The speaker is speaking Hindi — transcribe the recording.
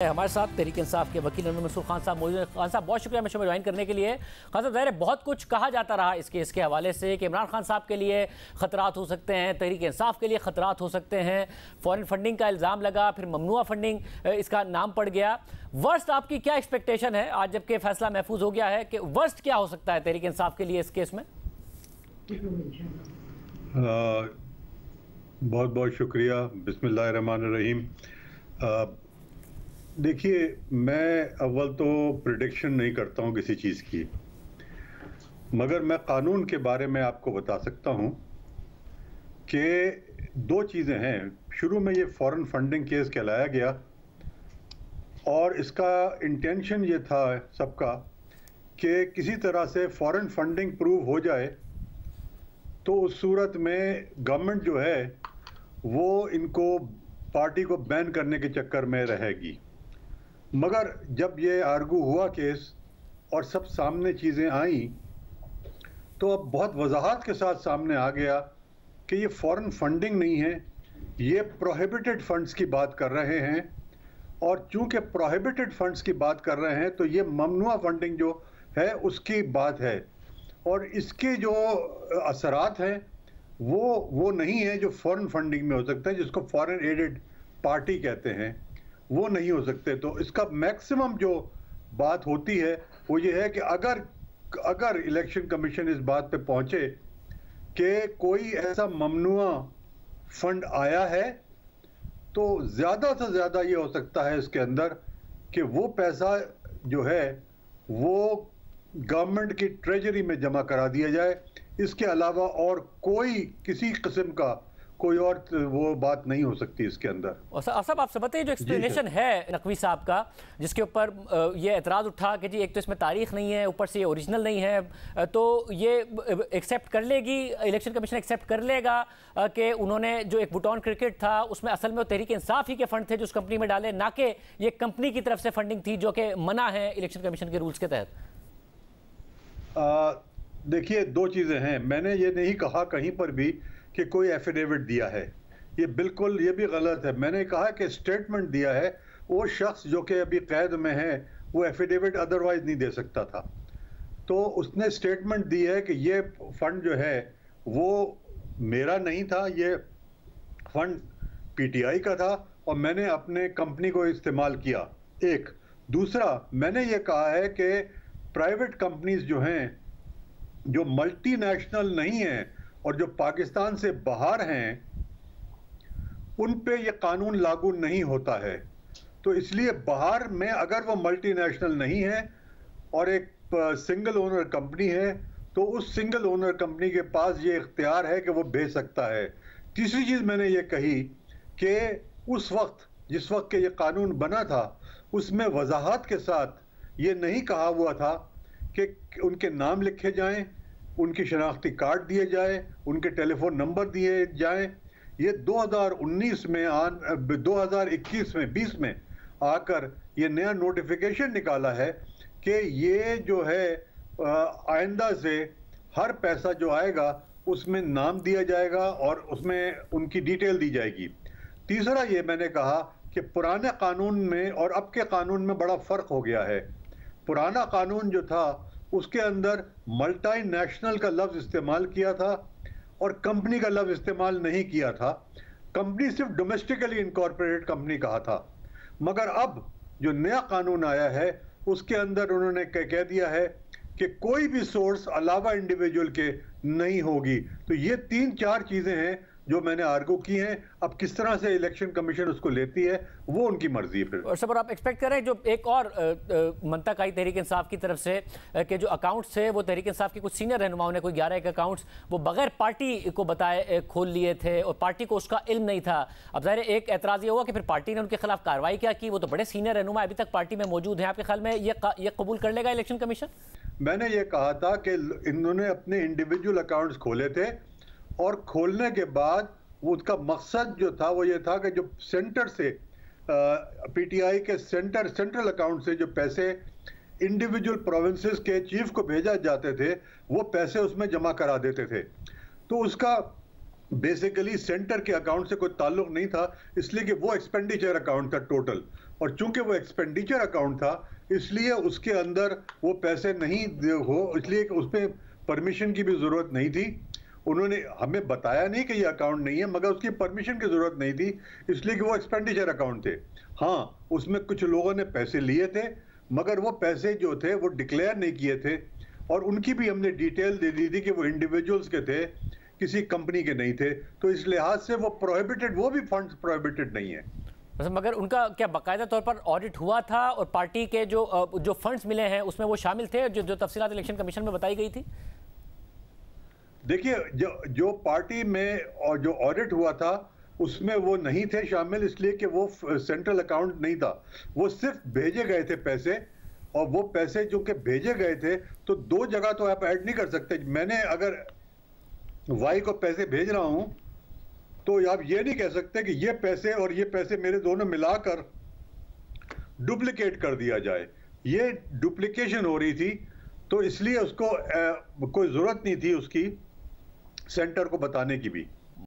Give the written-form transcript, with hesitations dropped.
हमारे साथ तहरीक इंसाफ के वकील मंसूर खान साहब मौजूद हैं। खान साहब, बहुत शुक्रिया मुझे ज्वाइन करने के लिए। खान साहब, ज़ाहिर है बहुत कुछ कहा जाता रहा इस केस के हवाले से कि इमरान खान साहब के लिए ख़तरात हो सकते हैं, तहरीक इंसाफ के लिए ख़तरात हो सकते हैं, फॉरेन फंडिंग का इल्ज़ाम लगा, फिर ममनुआ फंडिंग इसका नाम पड़ गया। वर्स्ट आपकी क्या एक्सपेक्टेशन है आज जबकि फैसला महफूज हो गया है कि वर्स्ट क्या हो सकता है तहरीक इंसाफ के लिए इस केस में? बहुत बहुत शुक्रिया। बिस्मिल्लाहिर्रहमानिर्रहीम। देखिए, मैं अव्वल तो प्रेडिक्शन नहीं करता हूँ किसी चीज़ की, मगर मैं कानून के बारे में आपको बता सकता हूँ कि दो चीज़ें हैं। शुरू में ये फॉरेन फंडिंग केस कहलाया गया और इसका इंटेंशन ये था सबका कि किसी तरह से फॉरेन फंडिंग प्रूव हो जाए तो उस सूरत में गवर्नमेंट जो है वो इनको पार्टी को बैन करने के चक्कर में रहेगी। मगर जब ये आर्गू हुआ केस और सब सामने चीज़ें आई तो अब बहुत वजाहत के साथ सामने आ गया कि ये फॉरेन फंडिंग नहीं है, ये प्रोहिबिटेड फंड्स की बात कर रहे हैं। और चूंकि प्रोहिबिटेड फंड्स की बात कर रहे हैं तो ये ममनुआ फंडिंग जो है उसकी बात है, और इसके जो असरात हैं वो नहीं है जो फॉरेन फंडिंग में हो सकता है, जिसको फॉरेन एडेड पार्टी कहते हैं, वो नहीं हो सकते। तो इसका मैक्सिमम जो बात होती है वो ये है कि अगर इलेक्शन कमीशन इस बात पे पहुंचे कि कोई ऐसा ममनुआ फंड आया है तो ज़्यादा से ज़्यादा ये हो सकता है इसके अंदर कि वो पैसा जो है वो गवर्नमेंट की ट्रेजरी में जमा करा दिया जाए। इसके अलावा और कोई किसी किस्म का कोई और वो बात नहीं हो सकती इसके अंदर। और साहब, आपसे बताइए जो एक्सप्लेनेशन है नकवी साहब का, जिसके ऊपर ये एतराज़ उठा कि जी एक तो इसमें तारीख नहीं है, ऊपर से ये ओरिजिनल नहीं है, तो ये एक्सेप्ट कर लेगी, इलेक्शन कमीशन एक्सेप्ट कर लेगा कि उन्होंने जो एक बुटॉन क्रिकेट था उसमें असल में वो तहरीक इंसाफ ही के फंड थे जो उस कंपनी में डाले, ना कि ये कंपनी की तरफ से फंडिंग थी जो कि मना है इलेक्शन कमीशन के रूल्स के तहत? देखिए, दो चीज़ें हैं। मैंने ये नहीं कहा कहीं पर भी कि कोई एफिडेविट दिया है, ये बिल्कुल ये भी गलत है। मैंने कहा कि स्टेटमेंट दिया है। वो शख्स जो कि अभी कैद में है वो एफिडेविट अदरवाइज नहीं दे सकता था, तो उसने स्टेटमेंट दी है कि ये फंड जो है वो मेरा नहीं था, ये फंड पीटीआई का था और मैंने अपने कंपनी को इस्तेमाल किया। एक दूसरा, मैंने ये कहा है कि प्राइवेट कंपनीज जो हैं जो मल्टीनेशनल नहीं हैं और जो पाकिस्तान से बाहर हैं उन पे ये कानून लागू नहीं होता है। तो इसलिए बाहर में अगर वो मल्टीनेशनल नहीं है और एक सिंगल ओनर कंपनी है तो उस सिंगल ओनर कंपनी के पास ये इख्तियार है कि वो भेज सकता है। तीसरी चीज़ मैंने ये कही कि उस वक्त जिस वक्त के ये कानून बना था उसमें वजाहत के साथ ये नहीं कहा हुआ था कि उनके नाम लिखे जाएं, उनकी शनाख्ती कार्ड दिए जाए, उनके टेलीफोन नंबर दिए जाएं। ये 2019 में 2021 में 20 में आकर ये नया नोटिफिकेशन निकाला है कि ये जो है आइंदा से हर पैसा जो आएगा उसमें नाम दिया जाएगा और उसमें उनकी डिटेल दी जाएगी। तीसरा ये मैंने कहा कि पुराने कानून में और अब के कानून में बड़ा फ़र्क हो गया है। पुराना कानून जो था उसके अंदर मल्टीनेशनल का लफ्ज़ इस्तेमाल किया था और कंपनी का लफ्ज़ इस्तेमाल नहीं किया था। कंपनी सिर्फ डोमेस्टिकली इनकॉर्पोरेटेड कंपनी कहा था। मगर अब जो नया कानून आया है उसके अंदर उन्होंने कह दिया है कि कोई भी सोर्स अलावा इंडिविजुअल के नहीं होगी। तो ये 3-4 चीज़ें हैं जो मैंने आर्गू की हैं। अब किस तरह से इलेक्शन कमीशन उसको लेती है वो उनकी मर्जी है। फिर और सब आप एक्सपेक्ट कर रहे हैं जो एक और मंतक आई तहरीक इंसाफ की तरफ से कि जो अकाउंट्स थे वो तहरीक इंसाफ के कुछ सीनियर रहनुमाओं ने कोई 11 एक अकाउंट्स वो बगैर पार्टी को बताए खोल लिए थे और पार्टी को उसका इल्म नहीं था। अब ज़ाहिर एक एतराज़ ये हुआ कि फिर पार्टी ने उनके खिलाफ कार्रवाई क्या की, वो तो बड़े सीनियर रहनुमा अभी तक पार्टी में मौजूद हैं। आपके ख्याल में ये कबूल कर लेगा इलेक्शन कमीशन? मैंने ये कहा था कि इन्होंने अपने इंडिविजुअल अकाउंट्स खोले थे और खोलने के बाद वो उसका मकसद जो था वो ये था कि जो सेंटर से पीटीआई के सेंट्रल अकाउंट से जो पैसे इंडिविजुअल प्रोविंसेस के चीफ को भेजा जाते थे वो पैसे उसमें जमा करा देते थे। तो उसका बेसिकली सेंटर के अकाउंट से कोई ताल्लुक नहीं था, इसलिए कि वो एक्सपेंडिचर अकाउंट था टोटल। और चूंकि वो एक्सपेंडिचर अकाउंट था इसलिए उसके अंदर वो पैसे नहीं हो, इसलिए उस पर परमिशन की भी जरूरत नहीं थी। उन्होंने हमें बताया नहीं कि ये अकाउंट नहीं है, मगर उसकी परमिशन की जरूरत नहीं थी इसलिए कि वो एक्सपेंडिचर अकाउंट थे। हाँ, उसमें कुछ लोगों ने पैसे लिए थे मगर वो पैसे जो थे वो डिक्लेयर नहीं किए थे और उनकी भी हमने डिटेल दे दी थी कि वो इंडिविजुअल्स के थे, किसी कंपनी के नहीं थे। तो इस लिहाज से वो प्रोहिबिटेड, वो भी फंड्स प्रोहिबिटेड नहीं है। मगर उनका क्या बाकायदा तौर पर ऑडिट हुआ था और पार्टी के जो फंड्स मिले हैं उसमें वो शामिल थे जो तफसीलात इलेक्शन कमीशन में बताई गई थी? देखिए, जो पार्टी में और जो ऑडिट हुआ था उसमें वो नहीं थे शामिल, इसलिए कि वो सेंट्रल अकाउंट नहीं था, वो सिर्फ भेजे गए थे पैसे। और वो पैसे जो कि भेजे गए थे तो दो जगह तो आप ऐड नहीं कर सकते। मैंने अगर वाई को पैसे भेज रहा हूं तो आप ये नहीं कह सकते कि ये पैसे और ये पैसे मेरे दोनों मिलाकर डुप्लीकेट कर दिया जाए। ये डुप्लीकेशन हो रही थी तो इसलिए उसको कोई जरूरत नहीं थी उसकी सेंटर को बताने की भी।